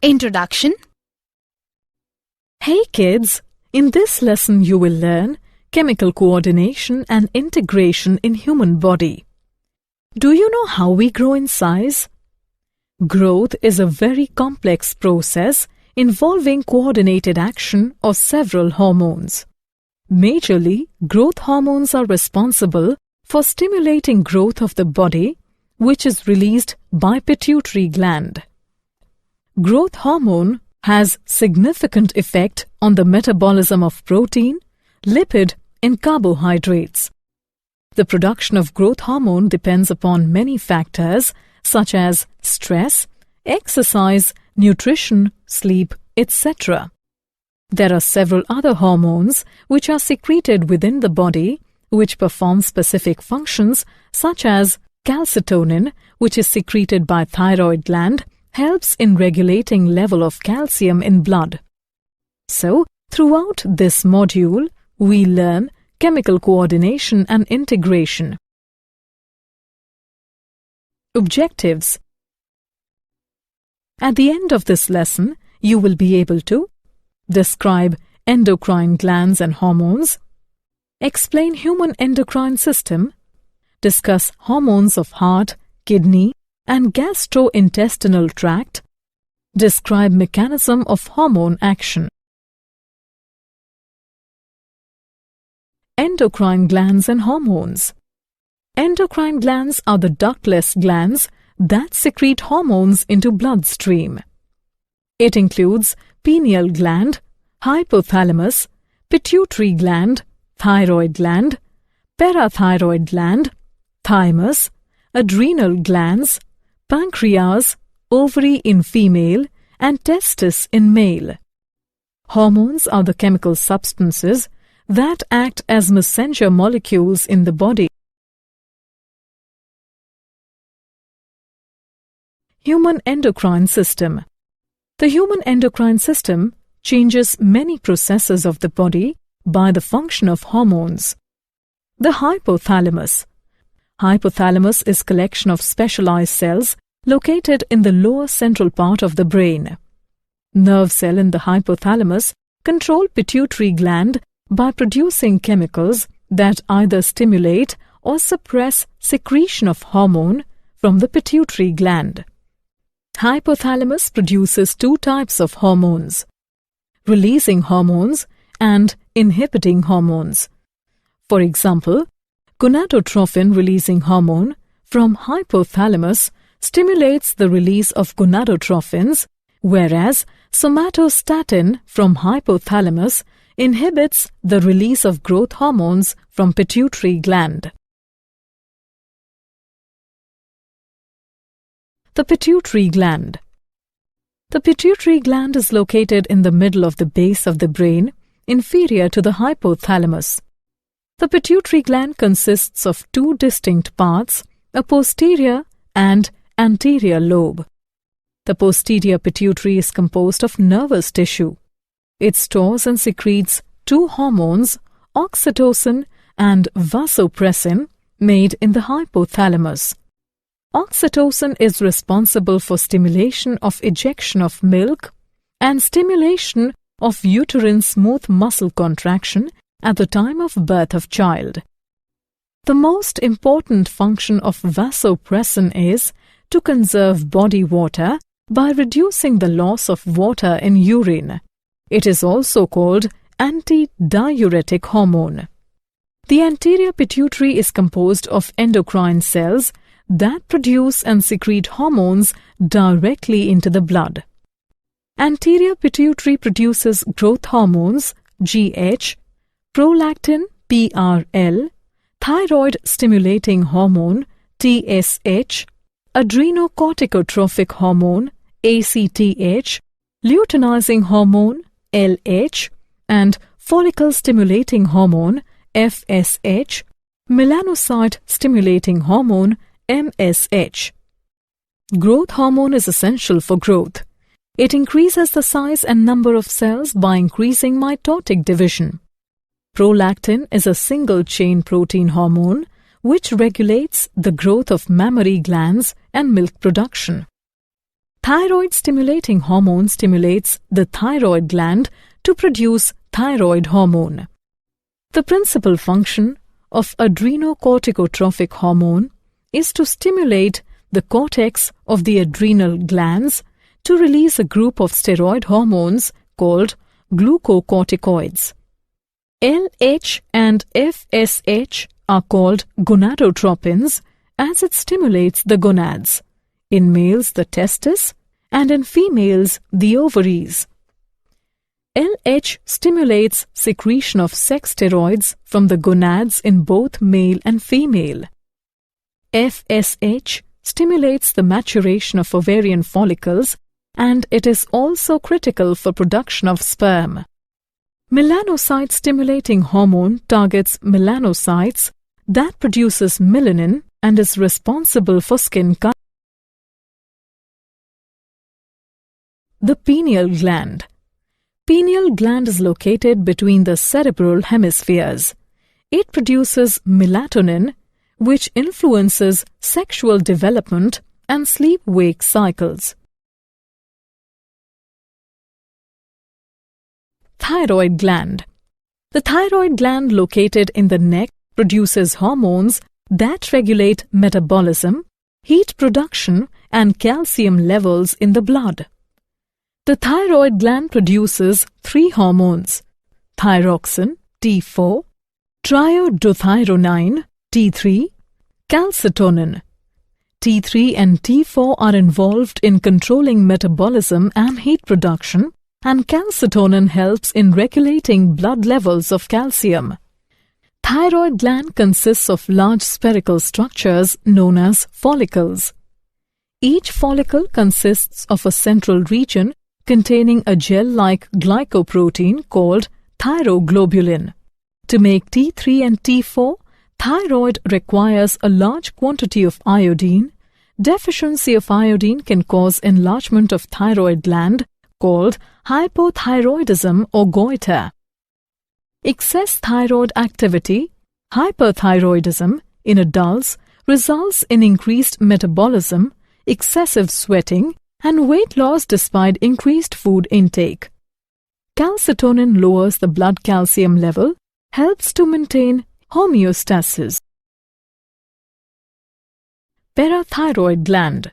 Introduction. Hey kids, in this lesson you will learn chemical coordination and integration in human body. Do you know how we grow in size? Growth is a very complex process involving coordinated action of several hormones. Majorly, growth hormones are responsible for stimulating growth of the body, which is released by Pituitary Gland. Growth hormone has significant effect on the metabolism of protein, lipid, and carbohydrates. The production of growth hormone depends upon many factors such as stress, exercise, nutrition, sleep, etc. There are several other hormones which are secreted within the body which perform specific functions such as calcitonin, which is secreted by thyroid gland, helps in regulating level of calcium in blood. So, throughout this module, we learn chemical coordination and integration. Objectives. At the end of this lesson, you will be able to describe endocrine glands and hormones, explain human endocrine system, discuss hormones of heart, kidney, and gastrointestinal tract, describe mechanism of hormone action. Endocrine glands and hormones. Endocrine glands are the ductless glands that secrete hormones into bloodstream. It includes pineal gland, hypothalamus, pituitary gland, thyroid gland, parathyroid gland, thymus, adrenal glands, pancreas, ovary in female, and testis in male. Hormones are the chemical substances that act as messenger molecules in the body. Human endocrine system. The human endocrine system changes many processes of the body by the function of hormones. The hypothalamus. Hypothalamus is collection of specialized cells located in the lower central part of the brain. Nerve cell in the hypothalamus control pituitary gland by producing chemicals that either stimulate or suppress secretion of hormone from the pituitary gland. Hypothalamus produces two types of hormones: releasing hormones and inhibiting hormones. For example, gonadotrophin-releasing hormone from hypothalamus stimulates the release of gonadotrophins, whereas somatostatin from hypothalamus inhibits the release of growth hormones from pituitary gland. The pituitary gland. The pituitary gland is located in the middle of the base of the brain, inferior to the hypothalamus. The pituitary gland consists of two distinct parts, a posterior and anterior lobe. The posterior pituitary is composed of nervous tissue. It stores and secretes two hormones, oxytocin and vasopressin, made in the hypothalamus. Oxytocin is responsible for stimulation of ejection of milk and stimulation of uterine smooth muscle contraction at the time of birth of child. The most important function of vasopressin is to conserve body water by reducing the loss of water in urine. It is also called antidiuretic hormone. The anterior pituitary is composed of endocrine cells that produce and secrete hormones directly into the blood. Anterior pituitary produces growth hormones GH, prolactin PRL, thyroid stimulating hormone TSH, adrenocorticotropic hormone ACTH, luteinizing hormone LH, and follicle stimulating hormone FSH, melanocyte stimulating hormone MSH. Growth hormone is essential for growth. It increases the size and number of cells by increasing mitotic division. Prolactin is a single-chain protein hormone which regulates the growth of mammary glands and milk production. Thyroid-stimulating hormone stimulates the thyroid gland to produce thyroid hormone. The principal function of adrenocorticotrophic hormone is to stimulate the cortex of the adrenal glands to release a group of steroid hormones called glucocorticoids. LH and FSH are called gonadotropins as it stimulates the gonads, in males the testis and in females the ovaries. LH stimulates secretion of sex steroids from the gonads in both male and female. FSH stimulates the maturation of ovarian follicles, and it is also critical for production of sperm. Melanocyte-stimulating hormone targets melanocytes that produces melanin and is responsible for skin color. The pineal gland. Pineal gland is located between the cerebral hemispheres. It produces melatonin, which influences sexual development and sleep-wake cycles. Thyroid gland. The thyroid gland located in the neck produces hormones that regulate metabolism, heat production, and calcium levels in the blood. The thyroid gland produces 3 hormones: thyroxine, T4, triiodothyronine, T3, calcitonin. T3 and T4 are involved in controlling metabolism and heat production, and calcitonin helps in regulating blood levels of calcium. Thyroid gland consists of large spherical structures known as follicles. Each follicle consists of a central region containing a gel-like glycoprotein called thyroglobulin. To make T3 and T4, thyroid requires a large quantity of iodine. Deficiency of iodine can cause enlargement of thyroid gland called hypothyroidism or goiter. Excess thyroid activity, hyperthyroidism, in adults results in increased metabolism, excessive sweating, and weight loss despite increased food intake. Calcitonin lowers the blood calcium level, helps to maintain homeostasis. Parathyroid gland.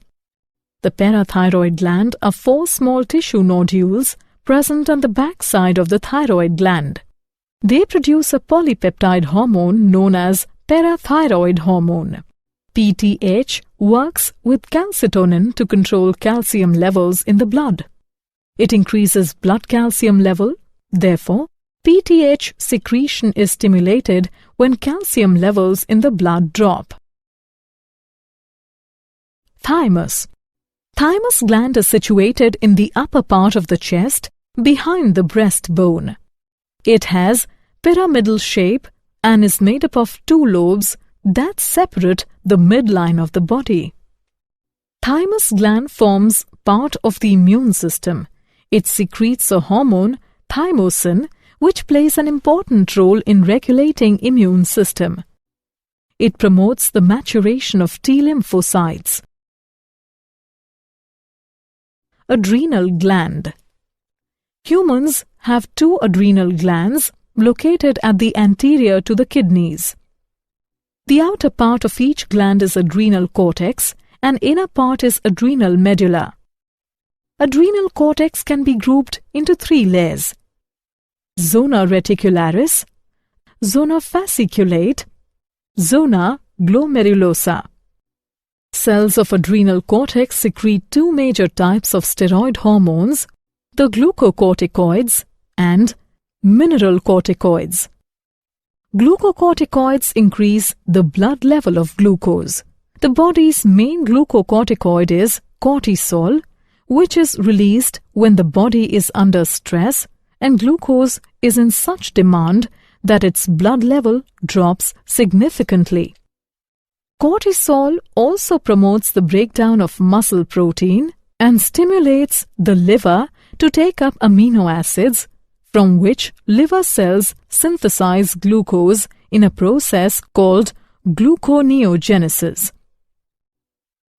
The parathyroid gland are 4 small tissue nodules present on the backside of the thyroid gland. They produce a polypeptide hormone known as parathyroid hormone. PTH works with calcitonin to control calcium levels in the blood. It increases blood calcium level. Therefore, PTH secretion is stimulated when calcium levels in the blood drop. Thymus. Thymus gland is situated in the upper part of the chest, behind the breastbone. It has pyramidal shape and is made up of 2 lobes that separate the midline of the body. Thymus gland forms part of the immune system. It secretes a hormone, thymosin, which plays an important role in regulating immune system. It promotes the maturation of T lymphocytes. Adrenal gland. Humans have 2 adrenal glands located at the anterior to the kidneys. The outer part of each gland is adrenal cortex and inner part is adrenal medulla. Adrenal cortex can be grouped into 3 layers: zona reticularis, zona fasciculate, zona glomerulosa. Cells of adrenal cortex secrete 2 major types of steroid hormones, the glucocorticoids and mineralocorticoids. Glucocorticoids increase the blood level of glucose. The body's main glucocorticoid is cortisol, which is released when the body is under stress and glucose is in such demand that its blood level drops significantly. Cortisol also promotes the breakdown of muscle protein and stimulates the liver to take up amino acids, from which liver cells synthesize glucose in a process called gluconeogenesis.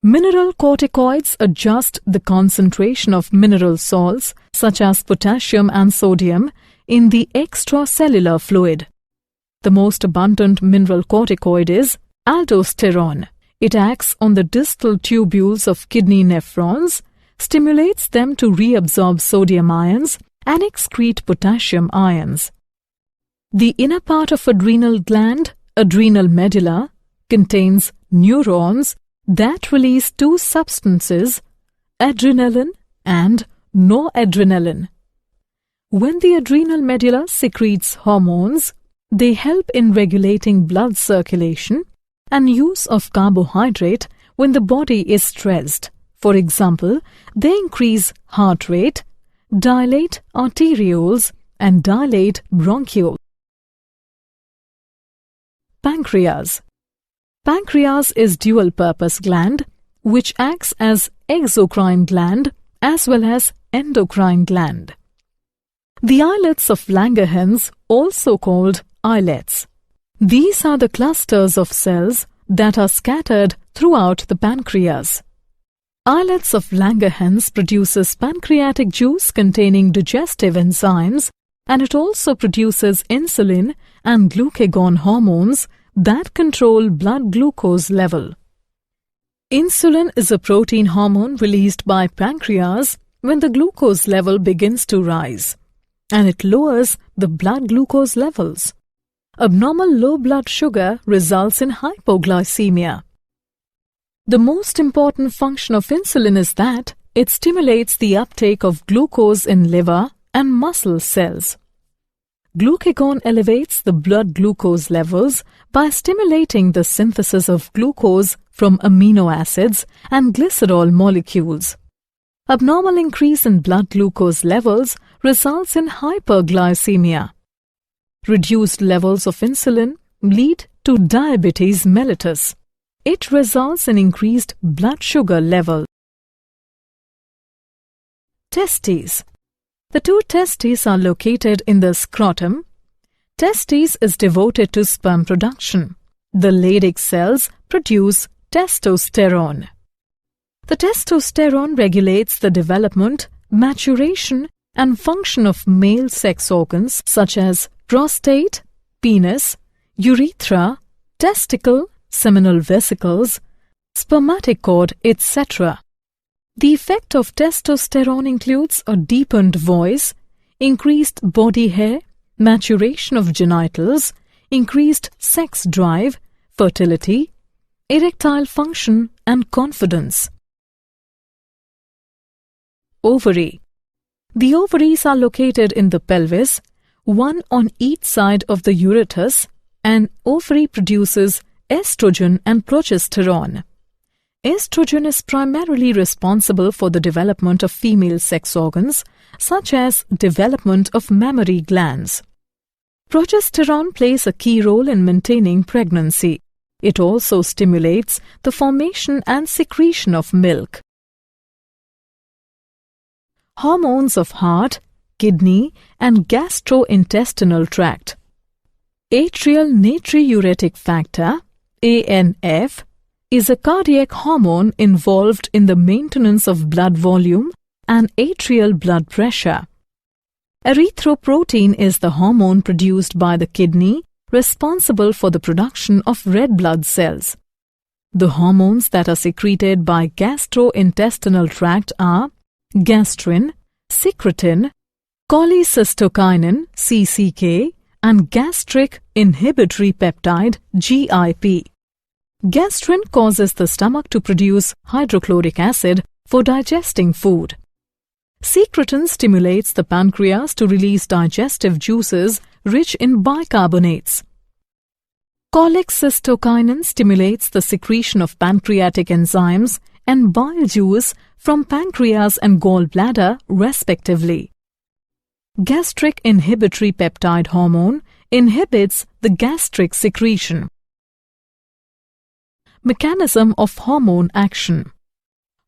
Mineral corticoids adjust the concentration of mineral salts such as potassium and sodium in the extracellular fluid. The most abundant mineral corticoid is aldosterone. It acts on the distal tubules of kidney nephrons, stimulates them to reabsorb sodium ions and excrete potassium ions. The inner part of adrenal gland, adrenal medulla, contains neurons that release two substances, adrenaline and noradrenaline. When the adrenal medulla secretes hormones, they help in regulating blood circulation and use of carbohydrate when the body is stressed. For example, they increase heart rate, dilate arterioles, and dilate bronchioles. Pancreas. Pancreas is dual-purpose gland which acts as exocrine gland as well as endocrine gland. The islets of Langerhans, also called islets. These are the clusters of cells that are scattered throughout the pancreas. Islets of Langerhans produces pancreatic juice containing digestive enzymes, and it also produces insulin and glucagon hormones that control blood glucose level. Insulin is a protein hormone released by pancreas when the glucose level begins to rise, and it lowers the blood glucose levels. Abnormal low blood sugar results in hypoglycemia. The most important function of insulin is that it stimulates the uptake of glucose in liver and muscle cells. Glucagon elevates the blood glucose levels by stimulating the synthesis of glucose from amino acids and glycerol molecules. Abnormal increase in blood glucose levels results in hyperglycemia. Reduced levels of insulin lead to diabetes mellitus. It results in increased blood sugar level. Testes. The two testes are located in the scrotum. Testes is devoted to sperm production. The Leydig cells produce testosterone. The testosterone regulates the development, maturation, and function of male sex organs such as prostate, penis, urethra, testicle, seminal vesicles, spermatic cord, etc. The effect of testosterone includes a deepened voice, increased body hair, maturation of genitals, increased sex drive, fertility, erectile function, and confidence. Ovary. The ovaries are located in the pelvis, one on each side of the ureter, and ovary produces estrogen and progesterone. Estrogen is primarily responsible for the development of female sex organs, such as development of mammary glands. Progesterone plays a key role in maintaining pregnancy. It also stimulates the formation and secretion of milk. Hormones of heart, kidney, and gastrointestinal tract. Atrial natriuretic factor, ANF, is a cardiac hormone involved in the maintenance of blood volume and atrial blood pressure. Erythropoietin is the hormone produced by the kidney responsible for the production of red blood cells. The hormones that are secreted by gastrointestinal tract are gastrin, secretin, cholecystokinin (CCK), and gastric inhibitory peptide (GIP). Gastrin causes the stomach to produce hydrochloric acid for digesting food. Secretin stimulates the pancreas to release digestive juices rich in bicarbonates. Cholecystokinin stimulates the secretion of pancreatic enzymes and bile juice from pancreas and gallbladder, respectively. Gastric inhibitory peptide hormone inhibits the gastric secretion. Mechanism of hormone action.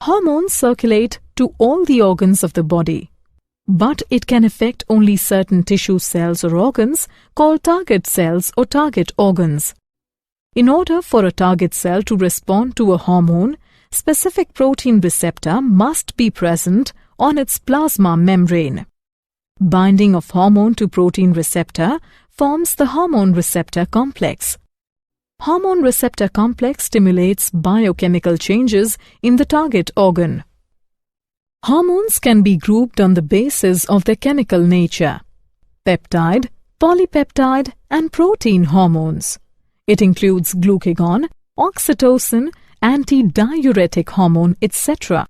Hormones circulate to all the organs of the body, but it can affect only certain tissue cells or organs called target cells or target organs. In order for a target cell to respond to a hormone, specific protein receptor must be present on its plasma membrane. Binding of hormone to protein receptor forms the hormone receptor complex. Hormone receptor complex stimulates biochemical changes in the target organ. Hormones can be grouped on the basis of their chemical nature: peptide, polypeptide, and protein hormones. It includes glucagon, oxytocin, antidiuretic hormone, etc.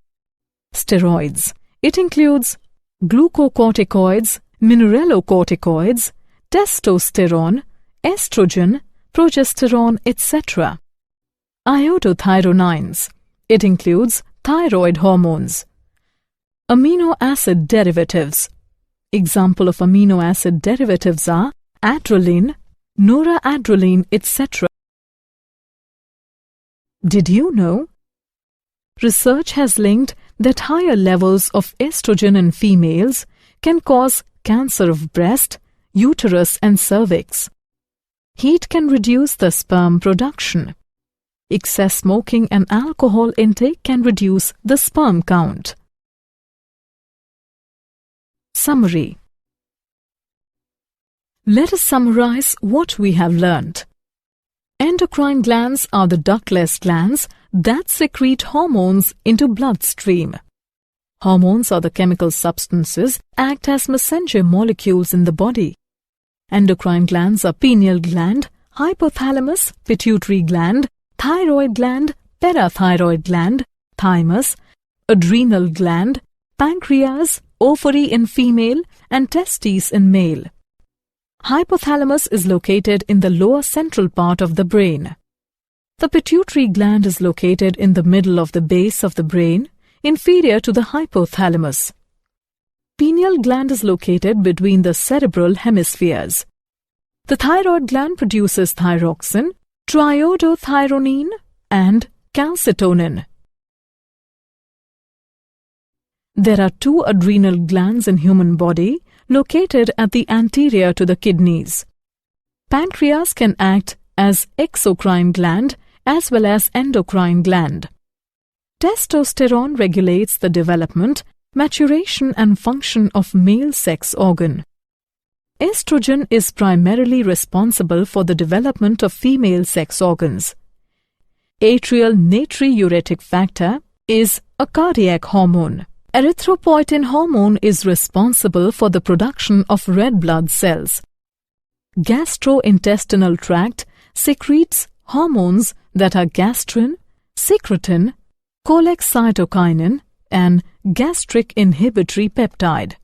Steroids. It includes glucocorticoids, mineralocorticoids, testosterone, estrogen, progesterone, etc. Iodothyronines. It includes thyroid hormones. Amino acid derivatives. Example of amino acid derivatives are adrenaline, noradrenaline, etc. Did you know? Research has linked that higher levels of estrogen in females can cause cancer of breast, uterus, and cervix. Heat can reduce the sperm production. Excess smoking and alcohol intake can reduce the sperm count. Summary. Let us summarize what we have learnt. Endocrine glands are the ductless glands that secrete hormones into bloodstream. Hormones are the chemical substances act as messenger molecules in the body. Endocrine glands are pineal gland, hypothalamus, pituitary gland, thyroid gland, parathyroid gland, thymus, adrenal gland, pancreas, ovary in female, and testes in male. Hypothalamus is located in the lower central part of the brain. The pituitary gland is located in the middle of the base of the brain, inferior to the hypothalamus. Pineal gland is located between the cerebral hemispheres. The thyroid gland produces thyroxine, triiodothyronine, and calcitonin. There are 2 adrenal glands in human body located at the anterior to the kidneys. Pancreas can act as exocrine gland as well as endocrine gland. Testosterone regulates the development, maturation and function of male sex organ. Estrogen is primarily responsible for the development of female sex organs. Atrial natriuretic factor is a cardiac hormone. Erythropoietin hormone is responsible for the production of red blood cells. Gastrointestinal tract secretes hormones that are gastrin, secretin, cholecytokinin, and gastric inhibitory peptide.